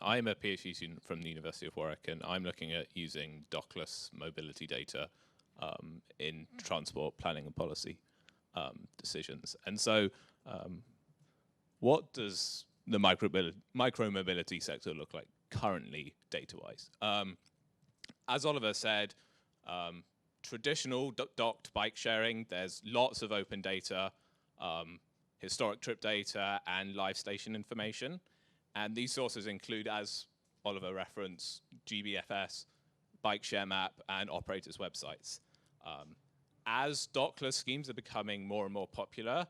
I'm a PhD student from the University of Warwick, and I'm looking at using Dockless mobility data in transport planning and policy decisions. And so what does the micro-mobility sector look like currently data-wise? As Oliver said, traditional docked bike sharing, there's lots of open data, historic trip data, and live station information. And these sources include, as Oliver referenced, GBFS, Bike Share Map, and operators' websites. As dockless schemes are becoming more and more popular,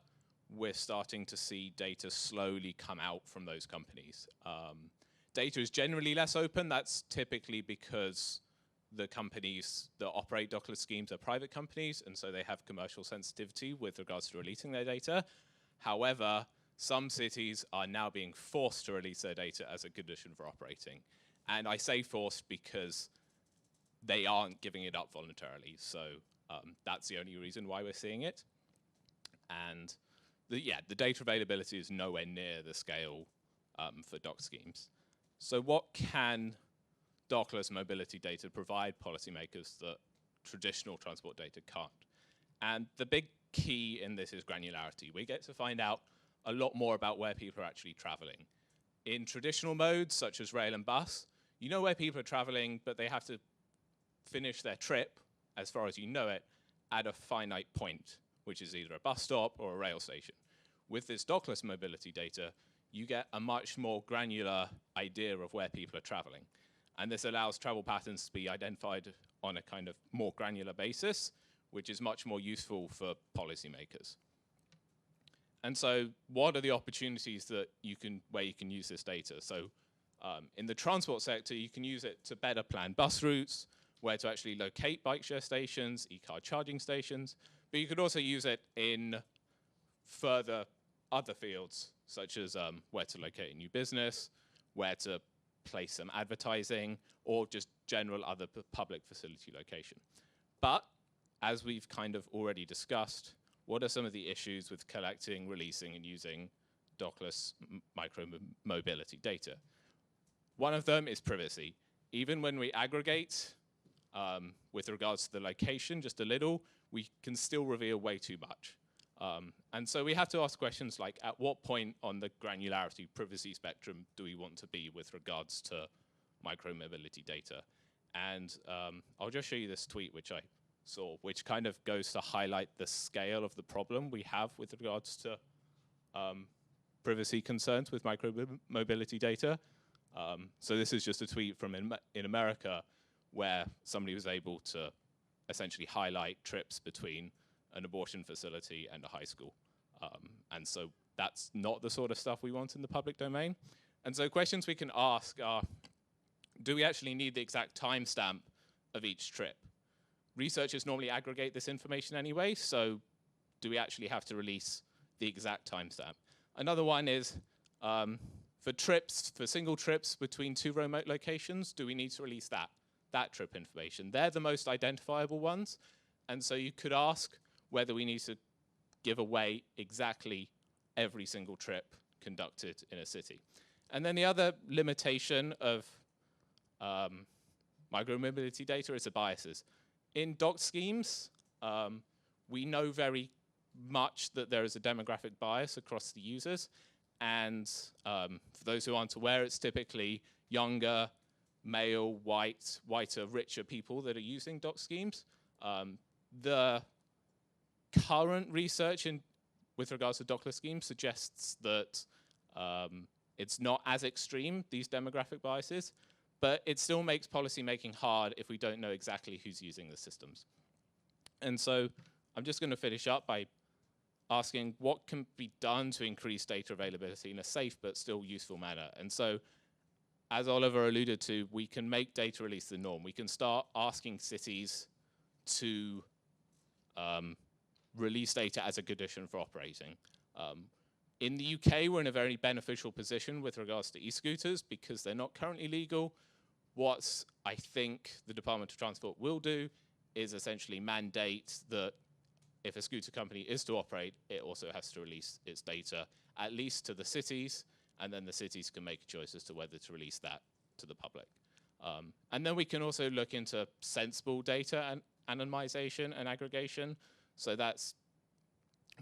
we're starting to see data slowly come out from those companies. Data is generally less open. That's typically because the companies that operate dockless schemes are private companies, and so they have commercial sensitivity with regards to releasing their data. However, some cities are now being forced to release their data as a condition for operating. And I say forced because they aren't giving it up voluntarily. So that's the only reason why we're seeing it. And the data availability is nowhere near the scale for dock schemes. So what can dockless mobility data provide policymakers that traditional transport data can't? And the big key in this is granularity. We get to find out a lot more about where people are actually traveling. In traditional modes, such as rail and bus, you know where people are traveling, but they have to finish their trip, as far as you know it, at a finite point, which is either a bus stop or a rail station. With this dockless mobility data, you get a much more granular idea of where people are traveling. And this allows travel patterns to be identified on a kind of more granular basis, which is much more useful for policymakers. And so what are the opportunities that where you can use this data? So in the transport sector, you can use it to better plan bus routes, where to actually locate bike share stations, e-car charging stations, but you could also use it in further other fields, such as where to locate a new business, where to place some advertising, or just general other public facility location. But as we've kind of already discussed, what are some of the issues with collecting, releasing, and using dockless micro-mobility data? One of them is privacy. Even when we aggregate with regards to the location just a little, we can still reveal way too much. And so we have to ask questions like, at what point on the granularity privacy spectrum do we want to be with regards to micro-mobility data? And I'll just show you this tweet which I saw, which kind of goes to highlight the scale of the problem we have with regards to privacy concerns with micro-mobility data. So this is just a tweet from in America, where somebody was able to essentially highlight trips between an abortion facility and a high school. And so that's not the sort of stuff we want in the public domain. And so questions we can ask are, do we actually need the exact timestamp of each trip? Researchers normally aggregate this information anyway, so do we actually have to release the exact timestamp? Another one is, for single trips between two remote locations, do we need to release that trip information? They're the most identifiable ones, and so you could ask whether we need to give away exactly every single trip conducted in a city. And then the other limitation of micro-mobility data is the biases. In docked schemes, we know very much that there is a demographic bias across the users, and for those who aren't aware, it's typically younger, male, whiter, richer people that are using docked schemes. The current research with regards to dockless schemes suggests that it's not as extreme, these demographic biases, but it still makes policy making hard if we don't know exactly who's using the systems. And so I'm just going to finish up by asking what can be done to increase data availability in a safe but still useful manner. And so, as Oliver alluded to, we can make data release the norm. We can start asking cities to release data as a condition for operating. In the UK, we're in a very beneficial position with regards to e-scooters because they're not currently legal. What I think the Department of Transport will do is essentially mandate that if a scooter company is to operate, it also has to release its data, at least to the cities, and then the cities can make a choice as to whether to release that to the public. And then we can also look into sensible data and anonymization and aggregation. So that's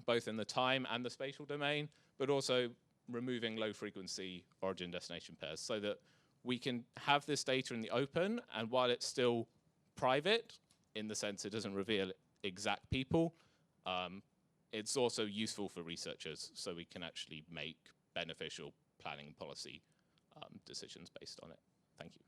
both in the time and the spatial domain, but also removing low frequency origin destination pairs so that we can have this data in the open, and while it's still private, in the sense it doesn't reveal exact people, it's also useful for researchers so we can actually make beneficial planning and policy decisions based on it. Thank you.